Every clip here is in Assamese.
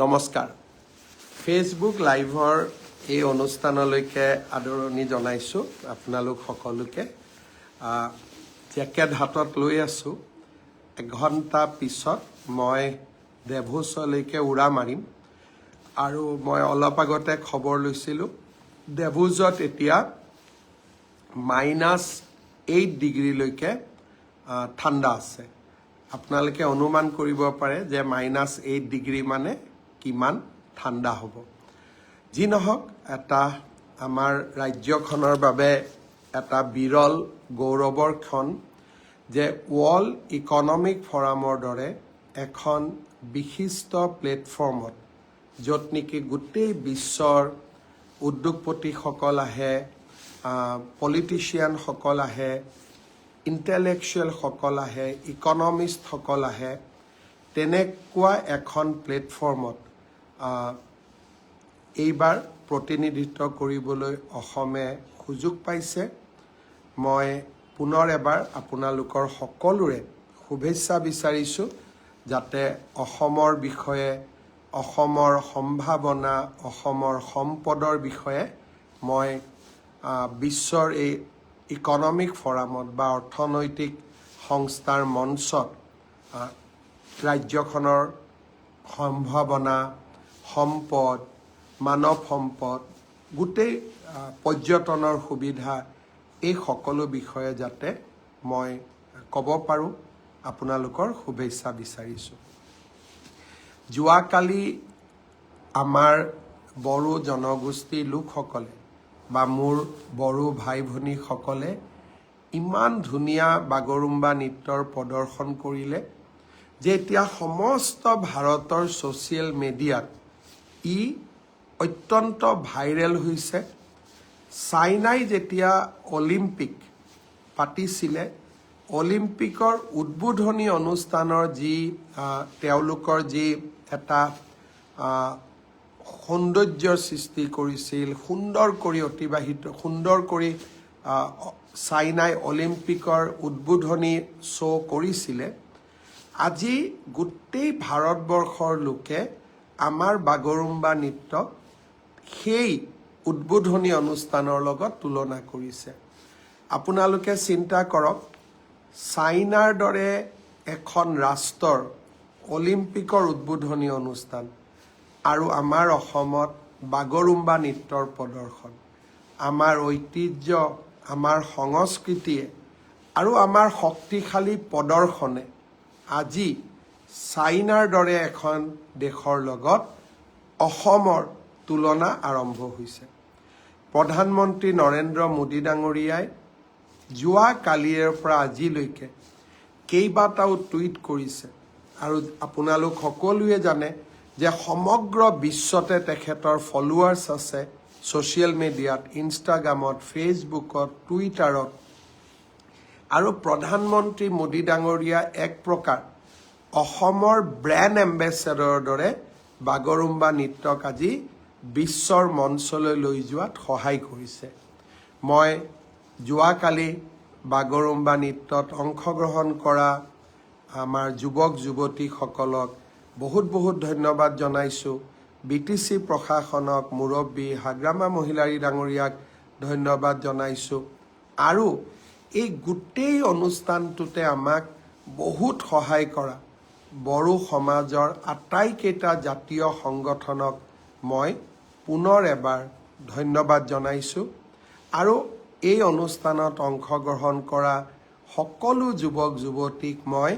নমস্কাৰ ফেচবুক লাইভৰ এই অনুষ্ঠানলৈকে আদৰণি জনাইছোঁ আপোনালোক সকলোকে জেকেট হাতত লৈ আছোঁ এঘণ্টা পিছত মই দেভোজলৈকে উৰা মাৰিম আৰু মই অলপ আগতে খবৰ লৈছিলোঁ দেভোজত এতিয়া -8 ডিগ্ৰীলৈকে ঠাণ্ডা আছে আপোনালোকে অনুমান কৰিব পাৰে যে -8 ডিগ্ৰী মানে কিমান ঠাণ্ডা হ'ব যি নহওক এটা আমাৰ ৰাজ্যখনৰ বাবে এটা বিৰল গৌৰৱৰ ক্ষণ যে ৱৰ্ল্ড ইকনমিক ফৰামৰ দৰে এখন বিশিষ্ট প্লেটফৰ্মত য'ত নেকি গোটেই বিশ্বৰ উদ্যোগপতিসকল আহে পলিটিচিয়ানসকল আহে ইণ্টেলেকচুৱেলসকল আহে ইকনমিষ্টসকল আহে তেনেকুৱা এখন প্লেটফৰ্মত এইবাৰ প্ৰতিনিধিত্ব কৰিবলৈ অসমে সুযোগ পাইছে মই পুনৰ এবাৰ আপোনালোকৰ সকলোৰে শুভেচ্ছা বিচাৰিছোঁ যাতে অসমৰ বিষয়ে অসমৰ সম্ভাৱনা অসমৰ সম্পদৰ বিষয়ে মই বিশ্বৰ এই ইকনমিক ফৰামত বা অৰ্থনৈতিক সংস্থাৰ মঞ্চত ৰাজ্যখনৰ সম্ভাৱনা সম্পদ মানৱ সম্পদ গোটেই পৰ্যটনৰ সুবিধা এই সকলো বিষয়ে যাতে মই ক'ব পাৰোঁ আপোনালোকৰ শুভেচ্ছা বিচাৰিছোঁ যোৱাকালি আমাৰ বড়ো জনগোষ্ঠীৰ লোকসকলে বা মোৰ বড়ো ভাই ভনীসকলে ইমান ধুনীয়া বাগৰুম্বা নৃত্যৰ প্ৰদৰ্শন কৰিলে যে এতিয়া সমস্ত ভাৰতৰ ছ'চিয়েল মিডিয়াত ই অত্যন্ত ভাইৰেল হৈছে চাইনাই যেতিয়া অলিম্পিক পাতিছিলে অলিম্পিকৰ উদ্বোধনী অনুষ্ঠানৰ যি তেওঁলোকৰ যি এটা সৌন্দৰ্যৰ সৃষ্টি কৰিছিল সুন্দৰ কৰি চাইনাই অলিম্পিকৰ উদ্বোধনী শ্ব' কৰিছিলে আজি গোটেই ভাৰতবৰ্ষৰ লোকে আমাৰ বাগৰুম্বা নৃত্যক সেই উদ্বোধনী অনুষ্ঠানৰ লগত তুলনা কৰিছে আপোনালোকে চিন্তা কৰক চাইনাৰ দৰে এখন ৰাষ্ট্ৰৰ অলিম্পিকৰ উদ্বোধনী অনুষ্ঠান আৰু আমাৰ অসমত বাগৰুম্বা নৃত্যৰ প্ৰদৰ্শন আমাৰ ঐতিহ্য আমাৰ সংস্কৃতিয়ে আৰু আমাৰ শক্তিশালী প্ৰদৰ্শনে আজি চাইনাৰ দৰে এখন দেশৰ লগত অসমৰ তুলনা আৰম্ভ হৈছে প্ৰধানমন্ত্ৰী নৰেন্দ্ৰ মোদী ডাঙৰীয়াই যোৱা কালিৰ পৰা আজিলৈকে কেইবাটাও টুইট কৰিছে আৰু আপোনালোক সকলোৱে জানে যে সমগ্ৰ বিশ্বতে তেখেতৰ ফলোৱাৰ্ছ আছে ছ'চিয়েল মিডিয়াত ইনষ্টাগ্ৰামত ফেচবুকত টুইটাৰত আৰু প্ৰধানমন্ত্ৰী মোদী ডাঙৰীয়া এক প্ৰকাৰ অসমৰ ব্ৰেণ্ড এম্বেচেডৰৰ দৰে বাগৰুম্বা নৃত্যক আজি বিশ্বৰ মঞ্চলৈ লৈ যোৱাত সহায় কৰিছে মই যোৱাকালি বাগৰুম্বা নৃত্যত অংশগ্ৰহণ কৰা আমাৰ যুৱক যুৱতীসকলক বহুত ধন্যবাদ জনাইছোঁ BTC প্ৰশাসনক মুৰব্বী হাগ্ৰামা মহিলাৰী ডাঙৰীয়াক ধন্যবাদ জনাইছোঁ আৰু এই গোটেই অনুষ্ঠানটোতে আমাক বহুত সহায় কৰা বড়ো সমাজৰ আটাইকেইটা জাতীয় সংগঠনক মই পুনৰ এবাৰ ধন্যবাদ জনাইছোঁ আৰু এই অনুষ্ঠানত অংশগ্ৰহণ কৰা সকলো যুৱক যুৱতীক মই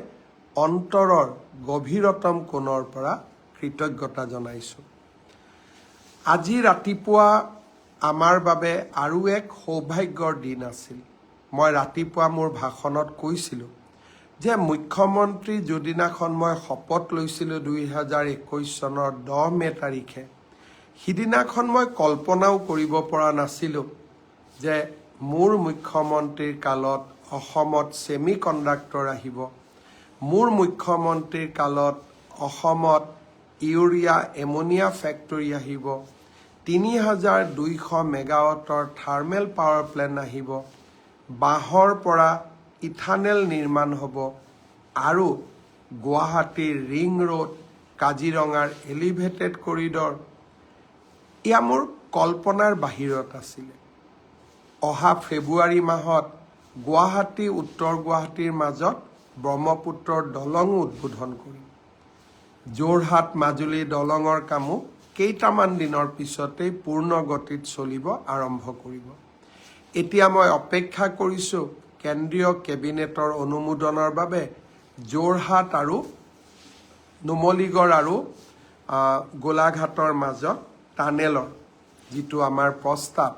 অন্তৰৰ গভীৰতম কোণৰ পৰা কৃতজ্ঞতা জনাইছোঁ আজি ৰাতিপুৱা আমাৰ বাবে আৰু এক সৌভাগ্যৰ দিন আছিল মই ৰাতিপুৱা মোৰ ভাষণত কৈছিলোঁ যে মুখ্যমন্ত্ৰী যিদিনাখন মই শপত লৈছিলোঁ 2021 চনৰ 10 মে তাৰিখে সিদিনাখন মই কল্পনাও কৰিব পৰা নাছিলোঁ যে মোৰ মুখ্যমন্ত্ৰীৰ কালত অসমত ছেমি কণ্ডাক্টৰ আহিব মোৰ মুখ্যমন্ত্ৰীৰ কালত অসমত ইউৰিয়া এমনিয়া ফেক্টৰী আহিব 3200 মেগাৱাটৰ থাৰ্মেল পাৱাৰ প্লেণ্ট আহিব বাঁহৰ পৰা ইথানেল নিৰ্মাণ হ'ব আৰু গুৱাহাটীৰ ৰিং ৰোড কাজিৰঙাৰ এলিভেটেড কৰিডৰ এয়া মোৰ কল্পনাৰ বাহিৰত আছিলে। অহা ফেব্ৰুৱাৰী মাহত গুৱাহাটী উত্তৰ গুৱাহাটীৰ মাজত ব্ৰহ্মপুত্ৰৰ দলঙো উদ্বোধন কৰিম। যোৰহাট মাজুলী দলঙৰ কামো কেইটামান দিনৰ পিছতেই পূৰ্ণ গতিত চলিব আৰম্ভ কৰিব। এতিয়া মই অপেক্ষা কৰিছোঁ কেন্দ্ৰীয় কেবিনেটৰ অনুমোদনৰ বাবে যোৰহাট আৰু নুমলীগড় আৰু গোলাঘাটৰ মাজত টানেলৰ যিটো আমাৰ প্ৰস্তাৱ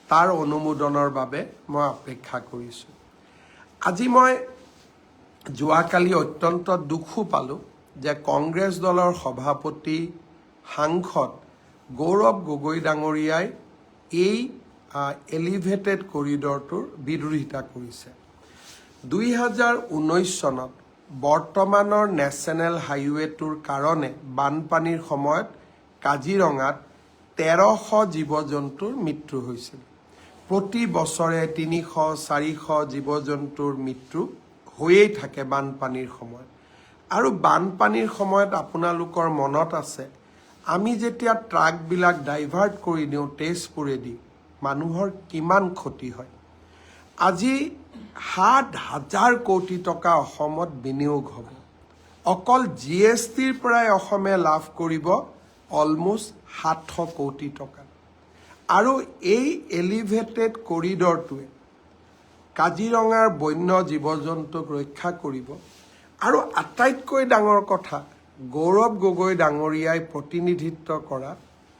তাৰ অনুমোদনৰ বাবে মই অপেক্ষা কৰিছোঁ। আজি মই যোৱাকালি অত্যন্ত দুখো পালোঁ যে কংগ্ৰেছ দলৰ সভাপতি সাংসদ গৌৰৱ গগৈ ডাঙৰীয়াই এই এলিভেটেড কৰিডৰটোৰ বিৰোধিতা কৰিছে। 2019 চনত বৰ্তমানৰ নেশ্যনেল হাইৱেটোৰ কাৰণে বানপানীৰ সময়ত কাজিৰঙাত 1300 জীৱ জন্তুৰ মৃত্যু হৈছিল। প্ৰতি বছৰে 300-400 জীৱ জন্তুৰ মৃত্যু হৈয়েই থাকে বানপানীৰ সময়ত। আৰু বানপানীৰ সময়ত আপোনালোকৰ মনত আছে আমি যেতিয়া ট্ৰাকবিলাক ডাইভাৰ্ট কৰি দিওঁ তেজপুৰেদি মানুহৰ কিমান ক্ষতি হয়। আজি 7,000 কোটি টকা অসমত বিনিয়োগ হ'ব। অকল GSTৰ পৰাই অসমে লাভ কৰিব অলমোষ্ট 700 কোটি টকা। আৰু এই এলিভেটেড কৰিডৰটোৱে কাজিৰঙাৰ বন্য জীৱ জন্তুক ৰক্ষা কৰিব। আৰু আটাইতকৈ ডাঙৰ কথা গৌৰৱ গগৈ ডাঙৰীয়াই প্ৰতিনিধিত্ব কৰা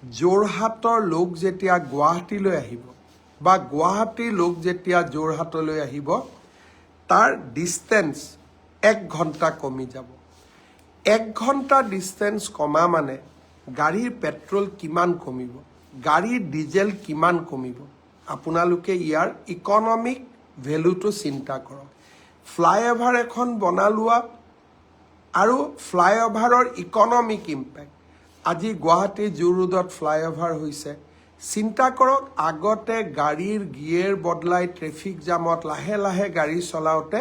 যোৰহাটৰ লোক যেতিয়া গুৱাহাটীলৈ আহিব বা গুৱাহাটীৰ লোক যেতিয়া যোৰহাটলৈ আহিব তাৰ ডিষ্টেঞ্চ 1 ঘণ্টা কমি যাব। 1 ঘণ্টা ডিষ্টেঞ্চ কমা মানে গাড়ীৰ পেট্ৰল কিমান কমিব, গাড়ীৰ ডিজেল কিমান কমিব। আপোনালোকে ইয়াৰ ইকনমিক ভেলুটো চিন্তা কৰক। ফ্লাইঅভাৰ এখন বনালোৱা আৰু ফ্লাইঅভাৰৰ ইকনমিক ইম্পেক্ট। আজি গুৱাহাটী জু ৰোডত ফ্লাইঅভাৰ হৈছে। চিন্তা কৰক আগতে গাড়ীৰ গিয়েৰ বদলাই ট্ৰেফিক জামত লাহে লাহে গাড়ী চলাওঁতে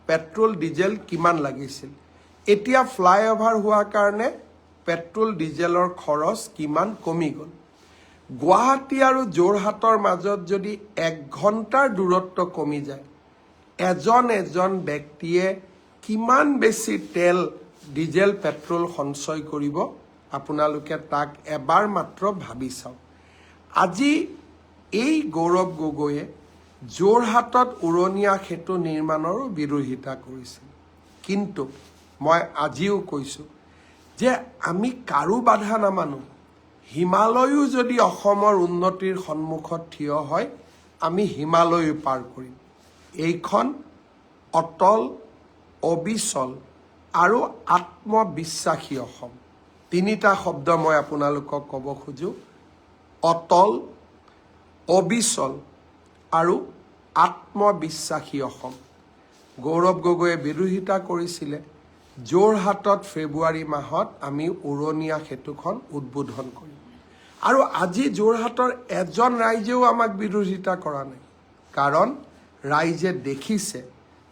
পেট্ৰল ডিজেল কিমান লাগিছিল। এতিয়া ফ্লাইঅভাৰ হোৱাৰ কাৰণে পেট্ৰল ডিজেলৰ খৰচ কিমান কমি গ'ল। গুৱাহাটী আৰু যোৰহাটৰ মাজত যদি 1 ঘণ্টাৰ দূৰত্ব কমি যায় এজন ব্যক্তিয়ে কিমান বেছি তেল ডিজেল পেট্ৰল সঞ্চয় কৰিব আপোনালোকে তাক এবাৰ মাত্ৰ ভাবি চাওক। আজি এই গৌৰৱ গগৈয়ে যোৰহাটত উৰণীয়া সেতু নিৰ্মাণৰো বিৰোধিতা কৰিছিল। কিন্তু মই আজিও কৈছোঁ যে আমি কাৰো বাধা নামানো। হিমালয়ো যদি অসমৰ উন্নতিৰ সন্মুখত থিয় হয় আমি হিমালয়ো পাৰ কৰিম। এইখন অটল, অবিচল আৰু আত্মবিশ্বাসী অসম। 3টা শব্দ মই আপোনালোকক ক'ব খোজোঁ, অটল, অবিচল আৰু আত্মবিশ্বাসী অসম। গৌৰৱ গগৈয়ে বিৰোধিতা কৰিছিলে। যোৰহাটত ফেব্ৰুৱাৰী মাহত আমি উৰণীয়া সেতুখন উদ্বোধন কৰিম। আৰু আজি যোৰহাটৰ এজন ৰাইজেও আমাক বিৰোধিতা কৰা নাই। কাৰণ ৰাইজে দেখিছে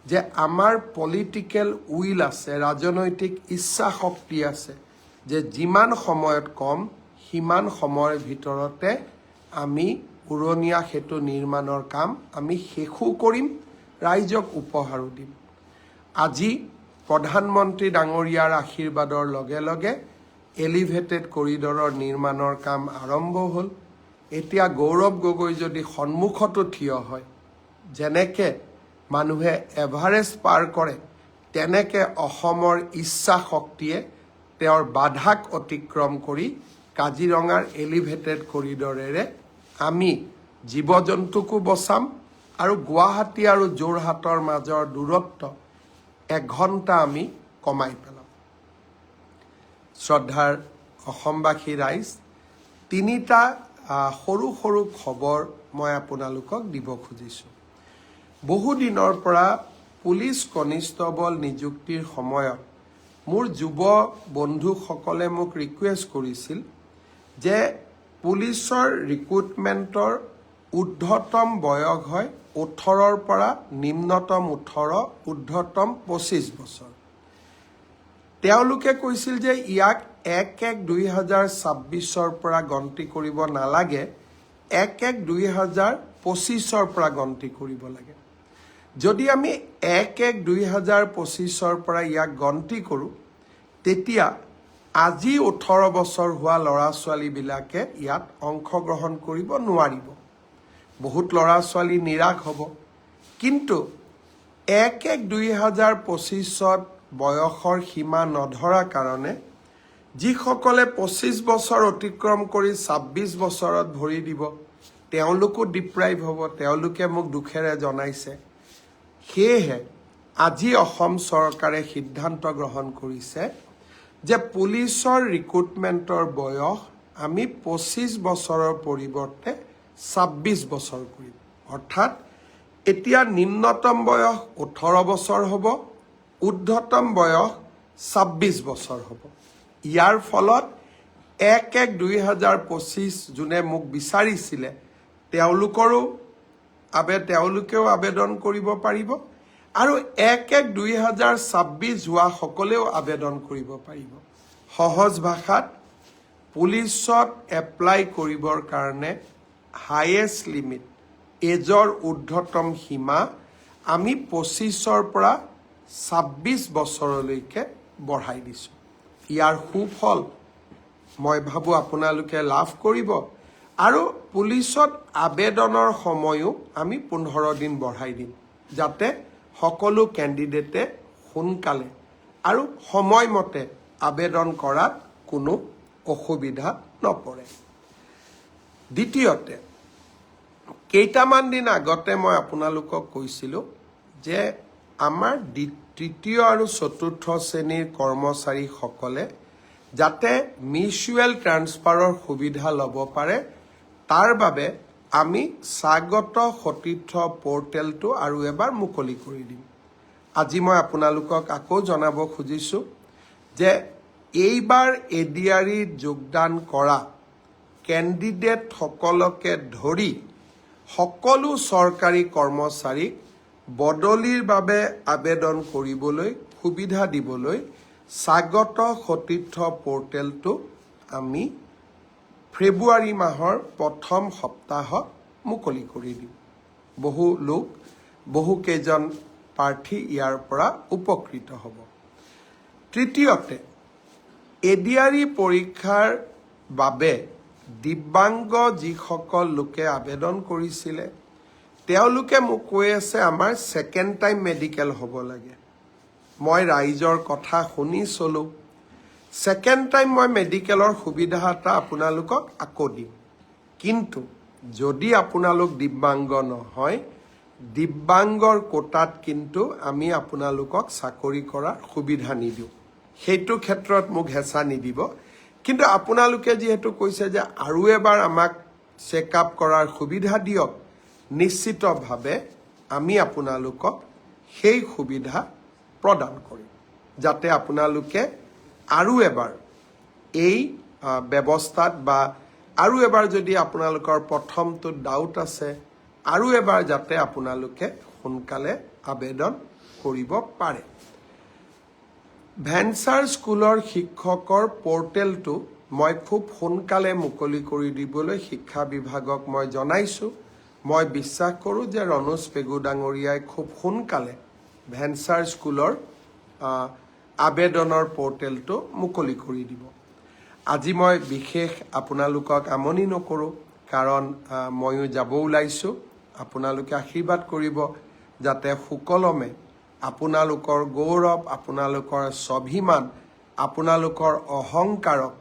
যে আমাৰ পলিটিকেল উইল আছে, ৰাজনৈতিক ইচ্ছা শক্তি আছে যে যিমান সময়ত কম সিমান সময়ৰ ভিতৰতে আমি উৰণীয়া সেতু নিৰ্মাণৰ কাম আমি শেষো কৰিম, ৰাইজক উপহাৰো দিম। আজি প্ৰধানমন্ত্ৰী ডাঙৰীয়াৰ আশীৰ্বাদৰ লগে লগে এলিভেটেড কৰিডৰৰ নিৰ্মাণৰ কাম আৰম্ভ হ'ল। এতিয়া গৌৰৱ গগৈ যদি সন্মুখতো থিয় হয়, যেনেকৈ মানুহে এভাৰেষ্ট পাৰ কৰে তেনেকৈ অসমৰ ইচ্ছা শক্তিয়ে তেওঁৰ বাধাক অতিক্ৰম কৰি কাজিৰঙাৰ এলিভেটেড কৰিডৰেৰে আমি জীৱ জন্তুকো বচাম আৰু গুৱাহাটী আৰু যোৰহাটৰ মাজৰ দূৰত্ব 1 ঘণ্টা আমি কমাই পেলাম। শ্ৰদ্ধাৰ অসমবাসী ৰাইজ, 3টা সৰু সৰু খবৰ মই আপোনালোকক দিব খুজিছোঁ। বহুদিনৰ পৰা পুলিচ কনিষ্টবল নিযুক্তিৰ সময়ত মোৰ যুৱ বন্ধুসকলে মোক ৰিকুৱেষ্ট কৰিছিল যে পুলিচৰ ৰিক্ৰুটমেণ্টৰ ঊৰ্ধ্বতম বয়স হয় 18ৰ পৰা নিম্নতম 18, ঊৰ্ধ্বতম 25 বছৰ। তেওঁলোকে কৈছিল যে ইয়াক 1-1-2026 পৰা গন্তি কৰিব নালাগে, 1-1-2025 পৰা গন্তি কৰিব লাগে। যদি আমি 1-1-2025 পৰা ইয়াক গন্তি কৰোঁ, তেতিয়া আজি 18 বছৰ হোৱা ল'ৰা ছোৱালীবিলাকে ইয়াত অংশগ্ৰহণ কৰিব নোৱাৰিব। বহুত ল'ৰা ছোৱালী নিৰাশ হ'ব। কিন্তু 1-1-2025 বয়সৰ সীমা নধৰা কাৰণে যিসকলে 25 বছৰ অতিক্ৰম কৰি 26 বছৰত ভৰি দিব, তেওঁলোকো ডিপ্ৰাইভ হ'ব। তেওঁলোকে মোক দুখেৰে জনাইছে। সেয়েহে আজি অসম চৰকাৰে সিদ্ধান্ত গ্ৰহণ কৰিছে যে পুলিচৰ ৰিক্ৰুটমেণ্টৰ বয়স আমি 25 বছৰৰ পৰিৱৰ্তে 26 বছৰ কৰিম। অৰ্থাৎ এতিয়া নিম্নতম বয়স 18 বছৰ হ'ব, ঊৰ্ধ্বতম বয়স 26 বছৰ হ'ব। ইয়াৰ ফলত 1-1-2025 যোনে মোক বিচাৰিছিলে তেওঁলোকেও আবেদন কৰিব পাৰিব, আৰু 1-1-2026 হোৱা সকলেও আবেদন কৰিব পাৰিব। সহজ ভাষাত পুলিচত এপ্লাই কৰিবৰ কাৰণে হাইয়েষ্ট লিমিট, এজৰ ঊৰ্ধ্বতম সীমা আমি 25ৰ পৰা 26 বছৰলৈকে বঢ়াই দিছোঁ। ইয়াৰ সুফল মই ভাবোঁ আপোনালোকে লাভ কৰিব, আৰু পুলিচত আবেদনৰ সময়ো আমি 15 দিন বঢ়াই দিম, যাতে সকলো কেণ্ডিডেটে সোনকালে আৰু সময়মতে আবেদন কৰাত কোনো অসুবিধা নপৰে। দ্বিতীয়তে, কেইটামান দিন আগতে মই আপোনালোকক কৈছিলোঁ যে আমাৰ তৃতীয় আৰু চতুৰ্থ শ্ৰেণীৰ কৰ্মচাৰীসকলে যাতে মিউচুৱেল ট্ৰান্সফাৰৰ সুবিধা ল'ব পাৰে, তাৰ বাবে আমি স্বাগত সতীৰ্থ পৰ্টেলটো আৰু এবাৰ মুকলি কৰি দিম। আজি মই আপোনালোকক আকৌ জনাব খুজিছোঁ যে এইবাৰ ADREত যোগদান কৰা কেণ্ডিডেটসকলকে ধৰি সকলো চৰকাৰী কৰ্মচাৰীক বদলিৰ বাবে আবেদন কৰিবলৈ সুবিধা দিবলৈ স্বাগত সতীৰ্থ পৰ্টেলটো আমি ফেব্ৰুৱাৰী মাহৰ প্ৰথম সপ্তাহত মুকলি কৰি দিম। বহুকেইজন প্ৰাৰ্থী ইয়াৰ পৰা উপকৃত হ'ব। তৃতীয়তে, ADRE পৰীক্ষাৰ বাবে দিব্যাংগ যিসকল লোকে আবেদন কৰিছিলে, তেওঁলোকে মোক কৈ আছে আমাৰ ছেকেণ্ড টাইম মেডিকেল হ'ব লাগে। মই ৰাইজৰ কথা শুনি চলোঁ। ছেকেণ্ড টাইম মই মেডিকেলৰ সুবিধা এটা আপোনালোকক আকৌ দিম। কিন্তু যদি আপোনালোক দিব্যাংগ নহয়, দিব্যাংগৰ কোটাত কিন্তু আমি আপোনালোকক চাকৰি কৰাৰ সুবিধা নিদিওঁ। সেইটো ক্ষেত্ৰত মোক হেঁচা নিদিব। কিন্তু আপোনালোকে যিহেতু কৈছে যে আৰু এবাৰ আমাক চেকআপ কৰাৰ সুবিধা দিয়ক, নিশ্চিতভাৱে আমি আপোনালোকক সেই সুবিধা প্ৰদান কৰিম, যাতে আপোনালোকে আৰু এবাৰ এই ব্যৱস্থাত বা আৰু এবাৰ যদি আপোনালোকৰ প্ৰথমটো ডাউট আছে, আৰু এবাৰ যাতে আপোনালোকে সোনকালে আবেদন কৰিব পাৰে। ভেঞ্চাৰ স্কুলৰ শিক্ষকৰ পৰ্টেলটো মই খুব সোনকালে মুকলি কৰি দিবলৈ শিক্ষা বিভাগক মই জনাইছোঁ। মই বিশ্বাস কৰোঁ যে ৰণোজ পেগু ডাঙৰীয়াই খুব সোনকালে ভেঞ্চাৰ স্কুলৰ আবেদনৰ পৰ্টেলটো মুকলি কৰি দিব। আজি মই বিশেষ আপোনালোকক আমনি নকৰোঁ, কাৰণ ময়ো যাব ওলাইছোঁ। আপোনালোকে আশীৰ্বাদ কৰিব যাতে সুকলমে আপোনালোকৰ গৌৰৱ, আপোনালোকৰ স্বাভিমান, আপোনালোকৰ অহংকাৰক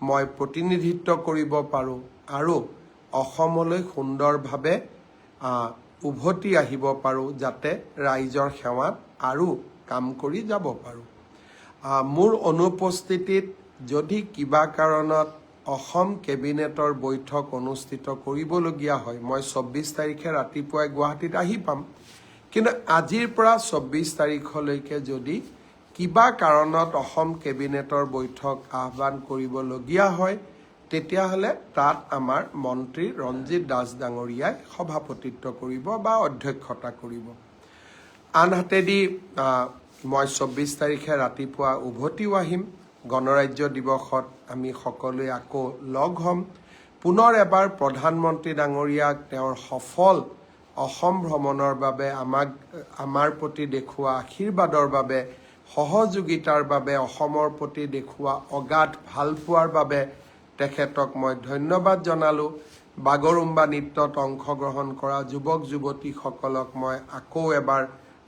মই প্ৰতিনিধিত্ব কৰিব পাৰোঁ, আৰু অসমলৈ সুন্দৰভাৱে উভতি আহিব পাৰোঁ, যাতে ৰাইজৰ সেৱাত আৰু কাম কৰি যাব পাৰোঁ। মোৰ অনুপস্থিতিত যদি কিবা কাৰণত অসম কেবিনেটৰ বৈঠক অনুষ্ঠিত কৰিবলগীয়া হয়, মই 24 তাৰিখে ৰাতিপুৱাই গুৱাহাটীত আহি পাম। কিন্তু আজিৰ পৰা 24 তাৰিখলৈকে যদি কিবা কাৰণত অসম কেবিনেটৰ বৈঠক আহ্বান কৰিবলগীয়া হয়, তেতিয়াহ'লে তাত আমাৰ মন্ত্ৰী ৰঞ্জিত দাস ডাঙৰীয়াই সভাপতিত্ব কৰিব বা অধ্যক্ষতা কৰিব। আনহাতেদি মই 24 তাৰিখে ৰাতিপুৱা উভতিও আহিম। গণৰাজ্য দিৱসত আমি সকলোৱে আকৌ লগ হ'ম। পুনৰ এবাৰ প্ৰধানমন্ত্ৰী ডাঙৰীয়াক তেওঁৰ সফল অসম ভ্ৰমণৰ বাবে আমাৰ প্ৰতি দেখুওৱা আশীৰ্বাদৰ বাবে, সহযোগিতাৰ বাবে, অসমৰ প্ৰতি দেখুওৱা অগাধ ভালপোৱাৰ বাবে তেখেতক মই ধন্যবাদ জনালোঁ। বাগৰুম্বা নৃত্যত অংশগ্ৰহণ কৰা যুৱক যুৱতীসকলক মই আকৌ এবাৰ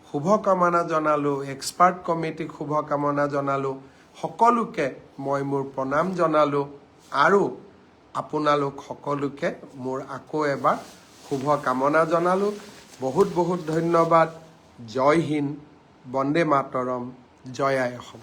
শুভকামনা জনালোঁ। এক্সপাৰ্ট কমিটিক শুভকামনা জনালোঁ। সকলোকে মই মোৰ প্ৰণাম জনালোঁ আৰু আপোনালোক সকলোকে মোৰ আকৌ এবাৰ শুভকামনা জনালোঁ। বহুত বহুত ধন্যবাদ। জয় হিন্দ, বন্দে মাতৰম, জয় আই অসম।